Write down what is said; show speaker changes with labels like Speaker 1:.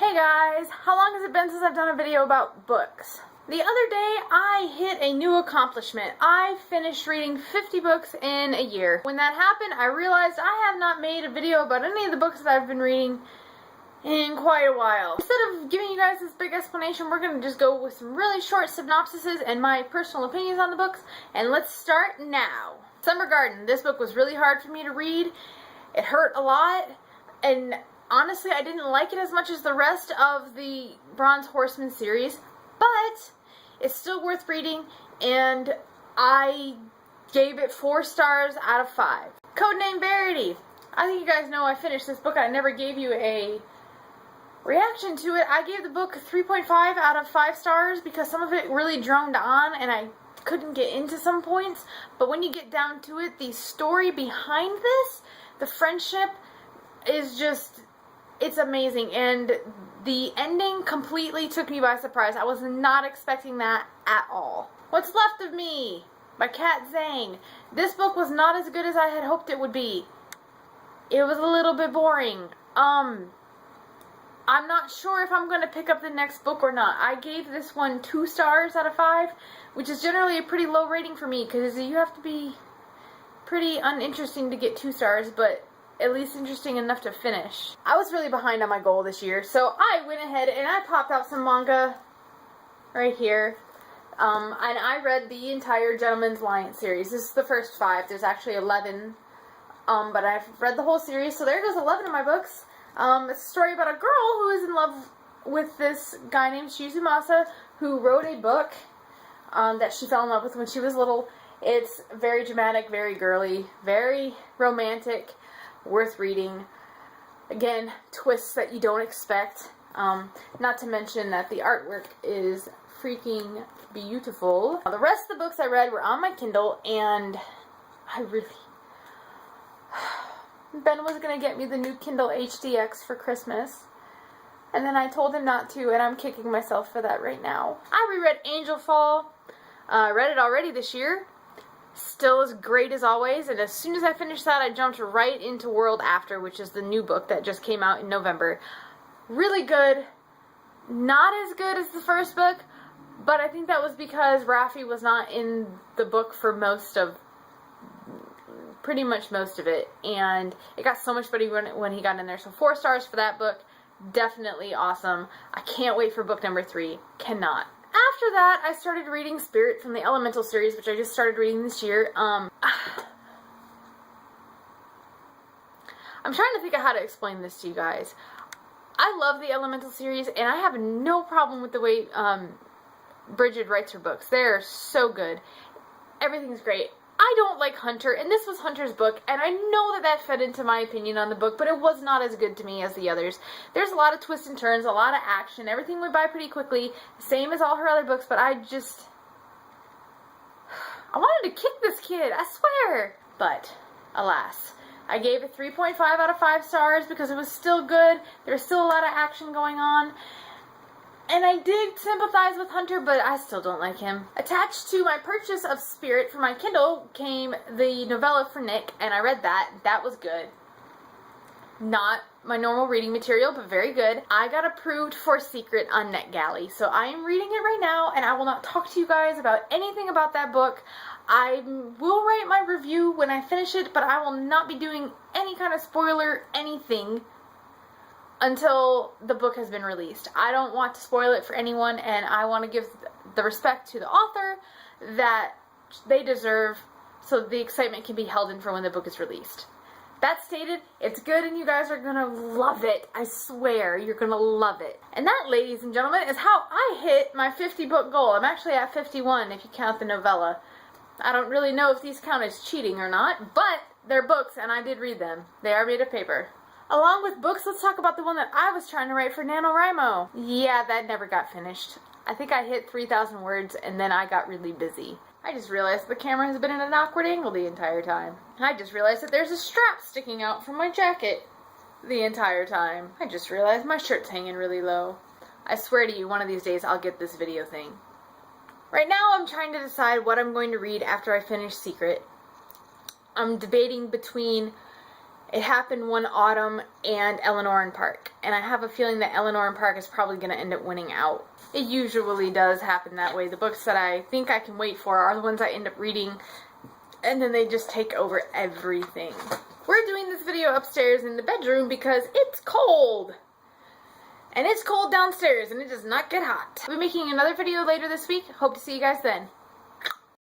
Speaker 1: Hey guys, how long has it been since I've done a video about books? The other day I hit a new accomplishment. I finished reading 50 books in a year. When that happened, I realized I have not made a video about any of the books that I've been reading in quite a while. Instead of giving you guys this big explanation, we're going to just go with some really short synopsises and my personal opinions on the books, and let's start now. Summer Garden. This book was really hard for me to read. It hurt a lot, and honestly, I didn't like it as much as the rest of the Bronze Horseman series, but it's still worth reading, and I gave it 4 stars out of 5. Codename Verity. I think you guys know I finished this book. I never gave you a reaction to it. I gave the book 3.5 out of 5 stars because some of it really droned on, and I couldn't get into some points, but when you get down to it, the story behind this, the friendship, is just, it's amazing, and the ending completely took me by surprise. I was not expecting that at all. What's Left of Me by Kat Zhang. This book was not as good as I had hoped it would be. It was a little bit boring. I'm not sure if I'm going to pick up the next book or not. I gave this one 2 stars out of 5, which is generally a pretty low rating for me because you have to be pretty uninteresting to get 2 stars, but at least interesting enough to finish. I was really behind on my goal this year, so I went ahead and I popped out some manga right here. And I read the entire Gentleman's Alliance series. This is the first 5. There's actually 11, but I've read the whole series, so there goes 11 of my books. It's a story about a girl who is in love with this guy named Shizumasa, who wrote a book that she fell in love with when she was little. It's very dramatic, very girly, very romantic, worth reading. Again, twists that you don't expect. Not to mention that the artwork is freaking beautiful. The rest of the books I read were on my Kindle, and Ben was going to get me the new Kindle HDX for Christmas, and then I told him not to, and I'm kicking myself for that right now. I reread Angel Fall. Read it already this year. Still as great as always, and as soon as I finished that, I jumped right into World After, which is the new book that just came out in November. Really good. Not as good as the first book, but I think that was because Raffi was not in the book for pretty much most of it, and it got so much better when he got in there. So 4 stars for that book. Definitely awesome. I can't wait for book number 3. Cannot. After that, I started reading Spirit from the Elemental series, which I just started reading this year. I'm trying to think of how to explain this to you guys. I love the Elemental series, and I have no problem with the way Bridget writes her books. They're so good. Everything's great. I don't like Hunter, and this was Hunter's book, and I know that that fed into my opinion on the book, but it was not as good to me as the others. There's a lot of twists and turns, a lot of action, everything went by pretty quickly, same as all her other books, but I wanted to kick this kid, I swear! But, alas, I gave it 3.5 out of 5 stars because it was still good, there was still a lot of action going on, and I did sympathize with Hunter, but I still don't like him. Attached to my purchase of Spirit for my Kindle came the novella for Nick, and I read that. That was good. Not my normal reading material, but very good. I got approved for Secret on NetGalley, so I am reading it right now, and I will not talk to you guys about anything about that book. I will write my review when I finish it, but I will not be doing any kind of spoiler anything until the book has been released. I don't want to spoil it for anyone, and I want to give the respect to the author that they deserve so the excitement can be held in for when the book is released. That stated, it's good and you guys are gonna love it. I swear, you're gonna love it. And that, ladies and gentlemen, is how I hit my 50 book goal. I'm actually at 51 if you count the novella. I don't really know if these count as cheating or not, but they're books and I did read them. They are made of paper. Along with books, let's talk about the one that I was trying to write for NaNoWriMo. Yeah, that never got finished. I think I hit 3,000 words and then I got really busy. I just realized the camera has been at an awkward angle the entire time. I just realized that there's a strap sticking out from my jacket the entire time. I just realized my shirt's hanging really low. I swear to you, one of these days I'll get this video thing. Right now I'm trying to decide what I'm going to read after I finish Secret. I'm debating between It happened one autumn and Eleanor and Park. And I have a feeling that Eleanor and Park is probably going to end up winning out. It usually does happen that way. The books that I think I can wait for are the ones I end up reading, and then they just take over everything. We're doing this video upstairs in the bedroom because it's cold. And it's cold downstairs, and it does not get hot. I'll be making another video later this week. Hope to see you guys then.